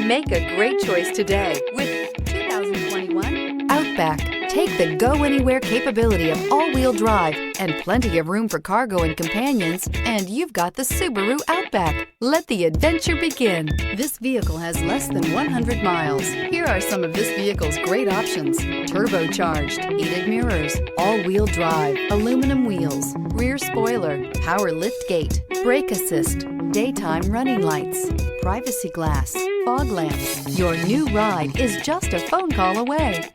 Make a great choice today with 2021 Outback. Take the go-anywhere capability of all-wheel drive and plenty of room for cargo and companions, and you've got the Subaru Outback. Let the adventure begin. This vehicle has less than 100 miles. Here are some of this vehicle's great options: turbocharged, heated mirrors, all-wheel drive, aluminum wheels, rear spoiler, power liftgate, brake assist, daytime running lights, privacy glass, fog lamps. Your new ride is just a phone call away.